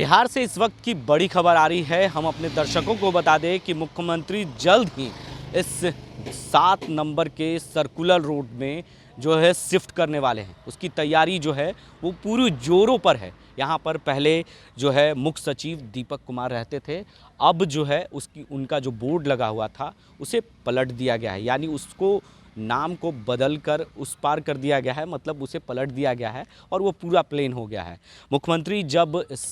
बिहार से इस वक्त की बड़ी खबर आ रही है। हम अपने दर्शकों को बता दें कि मुख्यमंत्री जल्द ही इस 7 नंबर के सर्कुलर रोड में जो है शिफ्ट करने वाले हैं। उसकी तैयारी जो है वो पूरी जोरों पर है। यहाँ पर पहले जो है मुख्य सचिव दीपक कुमार रहते थे, अब जो है उनका जो बोर्ड लगा हुआ था उसे पलट दिया गया है, यानी उसको नाम को बदलकर उस पार कर दिया गया है, मतलब उसे पलट दिया गया है और वो पूरा प्लेन हो गया है। मुख्यमंत्री जब इस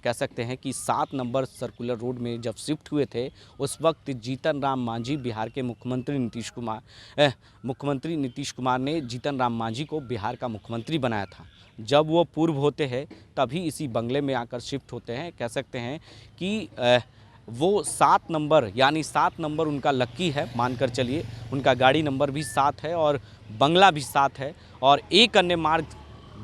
कह सकते हैं कि 7 नंबर सर्कुलर रोड में जब शिफ्ट हुए थे, उस वक्त जीतन राम मांझी बिहार के मुख्यमंत्री नीतीश कुमार ने जीतन राम मांझी को बिहार का मुख्यमंत्री बनाया था। जब वो पूर्व होते हैं तभी इसी बंगले में आकर शिफ्ट होते हैं। कह सकते हैं कि वो 7 नंबर यानी 7 नंबर उनका लक्की है, मानकर चलिए। उनका गाड़ी नंबर भी 7 है और बंगला भी 7 है और एक अन्य मार्ग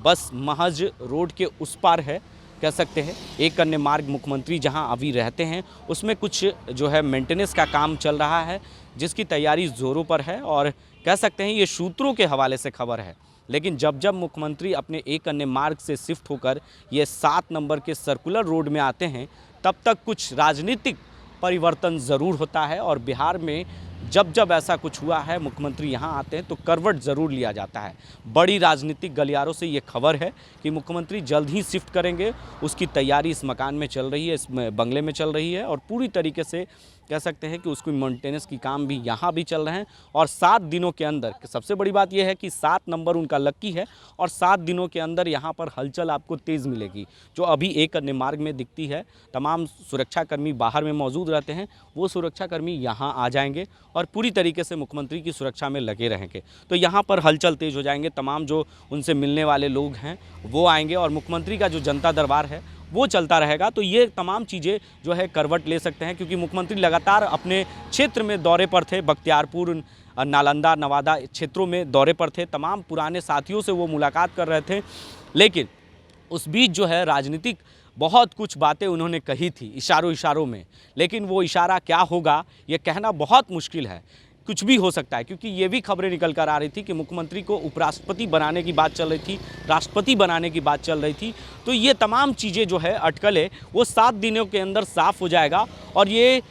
बस महज रोड के उस पार है। कह सकते हैं एक अन्य मार्ग मुख्यमंत्री जहां अभी रहते हैं उसमें कुछ जो है मेंटेनेंस का काम चल रहा है, जिसकी तैयारी ज़ोरों पर है। और कह सकते हैं ये सूत्रों के हवाले से खबर है। लेकिन जब जब मुख्यमंत्री अपने एक अन्य मार्ग से शिफ्ट होकर ये 7 नंबर के सर्कुलर रोड में आते हैं, तब तक कुछ राजनीतिक परिवर्तन ज़रूर होता है। और बिहार में जब जब ऐसा कुछ हुआ है, मुख्यमंत्री यहाँ आते हैं तो करवट ज़रूर लिया जाता है। बड़ी राजनीतिक गलियारों से ये खबर है कि मुख्यमंत्री जल्द ही शिफ्ट करेंगे। उसकी तैयारी इस मकान में चल रही है, इस बंगले में चल रही है और पूरी तरीके से कह सकते हैं कि उसकी मेंटेनेंस की काम भी यहाँ भी चल रहे हैं। और 7 दिनों के अंदर सबसे बड़ी बात यह है कि 7 नंबर उनका लक्की है और 7 दिनों के अंदर यहाँ पर हलचल आपको तेज़ मिलेगी। जो अभी एक अन्य मार्ग में दिखती है, तमाम सुरक्षाकर्मी बाहर में मौजूद रहते हैं, वो सुरक्षाकर्मी यहाँ आ जाएंगे और पूरी तरीके से मुख्यमंत्री की सुरक्षा में लगे रहेंगे। तो यहाँ पर हलचल तेज़ हो जाएंगे। तमाम जो उनसे मिलने वाले लोग हैं वो आएंगे और मुख्यमंत्री का जो जनता दरबार है वो चलता रहेगा। तो ये तमाम चीज़ें जो है करवट ले सकते हैं, क्योंकि मुख्यमंत्री लगातार अपने क्षेत्र में दौरे पर थे। बख्तियारपुर, नालंदा, नवादा क्षेत्रों में दौरे पर थे। तमाम पुराने साथियों से वो मुलाकात कर रहे थे। लेकिन उस बीच जो है राजनीतिक बहुत कुछ बातें उन्होंने कही थी इशारों में, लेकिन वो इशारा क्या होगा ये कहना बहुत मुश्किल है। कुछ भी हो सकता है, क्योंकि ये भी खबरें निकल कर आ रही थी कि मुख्यमंत्री को उपराष्ट्रपति बनाने की बात चल रही थी, राष्ट्रपति बनाने की बात चल रही थी। तो ये तमाम चीज़ें जो है अटकलें वो 7 दिनों के अंदर साफ हो जाएगा। और ये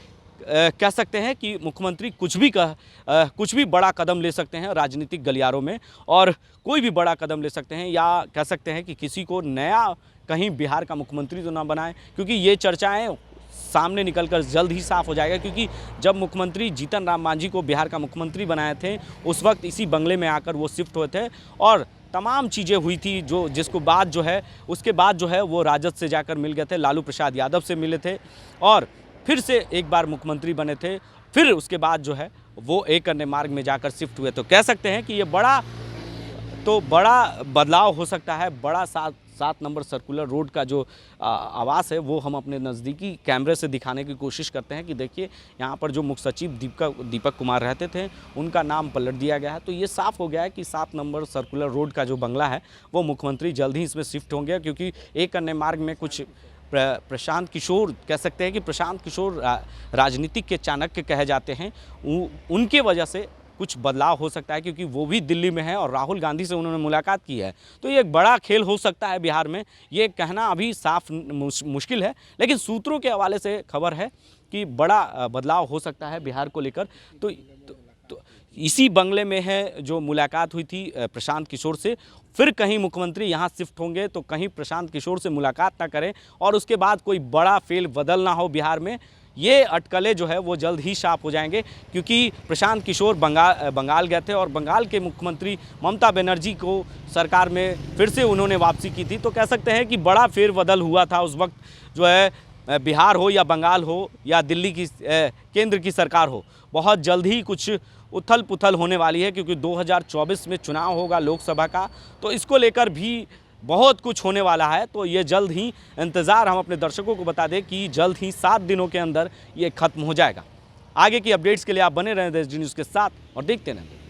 कह सकते हैं कि मुख्यमंत्री कुछ भी बड़ा कदम ले सकते हैं राजनीतिक गलियारों में, और कोई भी बड़ा कदम ले सकते हैं, या कह सकते हैं कि किसी को नया कहीं बिहार का मुख्यमंत्री तो ना बनाए, क्योंकि ये चर्चाएँ सामने निकलकर जल्द ही साफ हो जाएगा। क्योंकि जब मुख्यमंत्री जीतन राम मांझी को बिहार का मुख्यमंत्री बनाए थे, उस वक्त इसी बंगले में आकर वो शिफ्ट हुए थे और तमाम चीज़ें हुई थी जिसको बाद जो है उसके बाद जो है वो राजद से जाकर मिल गए थे, लालू प्रसाद यादव से मिले थे और फिर से एक बार मुख्यमंत्री बने थे। फिर उसके बाद जो है वो एक अन्य मार्ग में जाकर शिफ्ट हुए। तो कह सकते हैं कि ये बड़ा बदलाव हो सकता है। बड़ा 7 नंबर सर्कुलर रोड का जो आवास है वो हम अपने नज़दीकी कैमरे से दिखाने की कोशिश करते हैं कि देखिए यहाँ पर जो मुख्य सचिव दीपक कुमार रहते थे उनका नाम पलट दिया गया है। तो ये साफ़ हो गया है कि 7 नंबर सर्कुलर रोड का जो बंगला है वो मुख्यमंत्री जल्द ही इसमें शिफ्ट होंगे, क्योंकि एक अन्य मार्ग में कुछ प्रशांत किशोर, कह सकते हैं कि प्रशांत किशोर राजनीतिक के चाणक्य कहे जाते हैं, उनके वजह से कुछ बदलाव हो सकता है, क्योंकि वो भी दिल्ली में है और राहुल गांधी से उन्होंने मुलाकात की है। तो ये एक बड़ा खेल हो सकता है बिहार में, ये कहना अभी साफ मुश्किल है। लेकिन सूत्रों के हवाले से खबर है कि बड़ा बदलाव हो सकता है बिहार को लेकर। तो इसी बंगले में है जो मुलाकात हुई थी प्रशांत किशोर से। फिर कहीं मुख्यमंत्री यहाँ शिफ्ट होंगे तो कहीं प्रशांत किशोर से मुलाकात ना करें और उसके बाद कोई बड़ा फेल बदल ना हो बिहार में। ये अटकलें जो है वो जल्द ही साफ हो जाएंगे, क्योंकि प्रशांत किशोर बंगाल गए थे और बंगाल के मुख्यमंत्री ममता बनर्जी को सरकार में फिर से उन्होंने वापसी की थी। तो कह सकते हैं कि बड़ा फेरबदल हुआ था उस वक्त, जो है बिहार हो या बंगाल हो या दिल्ली की केंद्र की सरकार हो, बहुत जल्द ही कुछ उथल पुथल होने वाली है, क्योंकि 2024 में चुनाव होगा लोकसभा का। तो इसको लेकर भी बहुत कुछ होने वाला है। तो ये जल्द ही इंतज़ार हम अपने दर्शकों को बता दें कि जल्द ही 7 दिनों के अंदर ये खत्म हो जाएगा। आगे की अपडेट्स के लिए आप बने रहें देश न्यूज़ के साथ और देखते रहें।